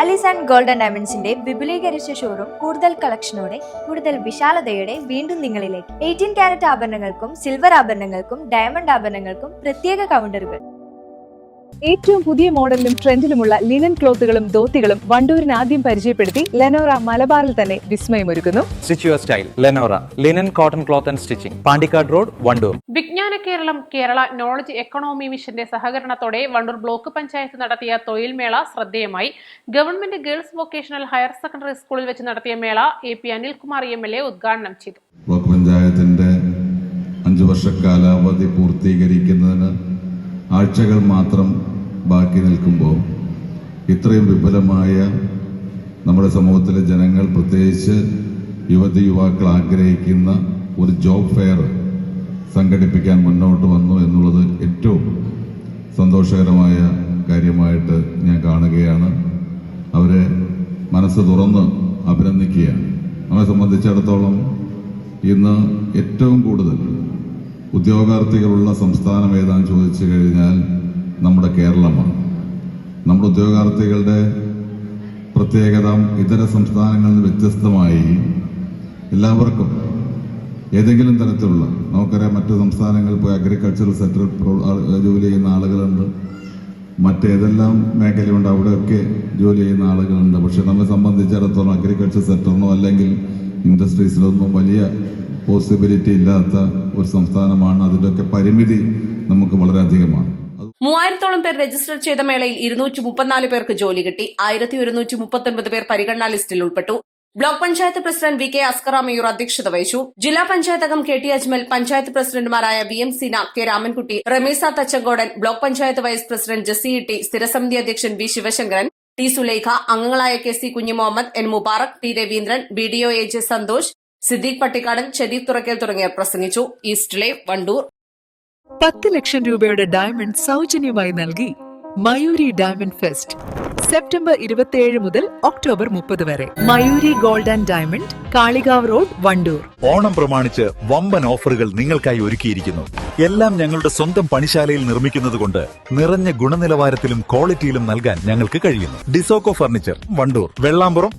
Alice and golden ഡയമണ്ട്സിന്റെ വിപുലീകരിച്ച showroom കൂടുതൽ കളക്ഷനോടെ കൂടുതൽ വിശാലതയോടെ വീണ്ടും നിങ്ങളിലേക്ക് 18 കാരറ്റ് ആഭരണങ്ങൾക്കും സിൽവർ ആഭരണങ്ങൾക്കും ഡയമണ്ട് ആഭരണങ്ങൾക്കും പ്രത്യേക കൗണ്ടറുകൾ. ഏറ്റവും പുതിയ മോഡലിലും ട്രെൻഡിലുമുള്ള ലിനൻ ക്ലോത്തുകളും ധോത്തികളും വണ്ടൂരിന് ആദ്യം പരിചയപ്പെടുത്തി ലെനോറ മലബാറിൽ തന്നെ വിസ്മയമൊരുക്കുന്നു. Stitch your style Lenora linen cotton cloth and stitching, Pandikkad road, Wandoor. Vijnana Keralam Kerala knowledge economy മിഷന്റെ സഹകരണത്തോടെ വണ്ടൂർ ബ്ലോക്ക് പഞ്ചായത്ത് നടത്തിയ തൊഴിൽ മേള ശ്രദ്ധേയമായി. Government girls vocational higher secondary സ്കൂളിൽ വെച്ച് നടത്തിയ മേള AP അനിൽകുമാർ MLA ഉദ്ഘാടനം ചെയ്തു. ബ്ലോക്ക് പഞ്ചായത്തിന്റെ 5 വർഷ കാലാവധി പൂർത്തീകരിക്കുന്നതിന് ആഴ്ചകൾ മാത്രം ബാക്കി നിൽക്കുമ്പോൾ ഇത്രയും വിപുലമായ നമ്മുടെ സമൂഹത്തിലെ ജനങ്ങൾ, പ്രത്യേകിച്ച് യുവാക്കൾ ആഗ്രഹിക്കുന്ന ഒരു ജോബ് ഫെയർ സംഘടിപ്പിക്കാൻ മുന്നോട്ട് വന്നു എന്നുള്ളത് ഏറ്റവും സന്തോഷകരമായ കാര്യമായിട്ട് ഞാൻ കാണുകയാണ്. അവരെ മനസ്സ് തുറന്ന് അഭിനന്ദിക്കുകയാണ്. നമ്മെ സംബന്ധിച്ചിടത്തോളം ഇന്ന് ഏറ്റവും കൂടുതൽ ഉദ്യോഗാർത്ഥികളുള്ള സംസ്ഥാനം ഏതാണെന്ന് ചോദിച്ചു കഴിഞ്ഞാൽ നമ്മുടെ കേരളമാണ്. നമ്മുടെ ഉദ്യോഗാർത്ഥികളുടെ പ്രത്യേകത ഇതര സംസ്ഥാനങ്ങളിൽ നിന്ന് വ്യത്യസ്തമായി എല്ലാവർക്കും ഏതെങ്കിലും തരത്തിലുള്ള, നമുക്കറിയാം മറ്റു സംസ്ഥാനങ്ങളിൽ പോയി അഗ്രികൾച്ചറൽ സെക്ടറിൽ ജോലി ചെയ്യുന്ന ആളുകളുണ്ട്, മറ്റേതെല്ലാം മേഖലയുണ്ട്, അവിടെയൊക്കെ ജോലി ചെയ്യുന്ന ആളുകളുണ്ട്. പക്ഷെ നമ്മെ സംബന്ധിച്ചിടത്തോളം അഗ്രികൾച്ചർ സെക്ടറിനോ അല്ലെങ്കിൽ ഇൻഡസ്ട്രീസിലൊന്നും വലിയ പോസിബിലിറ്റി ഇല്ലാത്ത ഒരു സംസ്ഥാനമാണ്. അതിൻ്റെയൊക്കെ പരിമിതി നമുക്ക് വളരെയധികമാണ്. 3000-ഓളം പേർ രജിസ്റ്റർ ചെയ്ത മേളയിൽ 234 പേർക്ക് ജോലി കിട്ടി. 1139 പേർ പരിഗണനാ ലിസ്റ്റിൽ ഉൾപ്പെട്ടു. ബ്ലോക്ക് പഞ്ചായത്ത് പ്രസിഡന്റ് VK അസ്കറ മേയൂർ അധ്യക്ഷത വഹിച്ചു. ജില്ലാ പഞ്ചായത്ത് അംഗം KT അജ്മൽ, പഞ്ചായത്ത് പ്രസിഡന്റുമാരായ VM Seena, K Ramankutty, Rameesa Thachankodan, block panchayat vice president Jessy Itty, സ്ഥിരസമിതി അധ്യക്ഷൻ V ശിവശങ്കരൻ, T സുലൈഖ, അംഗങ്ങളായ KC Kunhimuhammad, N Mubarak, T Raveendran, BDO AJ Santhosh, Siddique Pattikkadan, Sharif തുറക്കൽ തുടങ്ങിയവർ പ്രസംഗിച്ചു. East live, Wandoor. 10 ലക്ഷം രൂപയുടെ ഡയമണ്ട് സൗജന്യമായി നൽകി മയൂരി ഡയമണ്ട് ഫെസ്റ്റ് സെപ്റ്റംബർ 27 മുതൽ ഒക്ടോബർ 30 വരെ. Mayuri gold and diamond, Kalikavu road, Wandoor. Onam പ്രമാണിച്ച് വമ്പൻ ഓഫറുകൾ നിങ്ങൾക്കായി ഒരുക്കിയിരിക്കുന്നു. എല്ലാം ഞങ്ങളുടെ സ്വന്തം പണിശാലയിൽ നിർമ്മിക്കുന്നതുകൊണ്ട് നിറഞ്ഞ ഗുണനിലവാരത്തിലും ക്വാളിറ്റിയിലും നൽകാൻ ഞങ്ങൾക്ക് കഴിയുന്നു. ഡിസോക്കോ ഫർണിച്ചർ, വണ്ടൂർ, വെള്ളാമ്പുറം.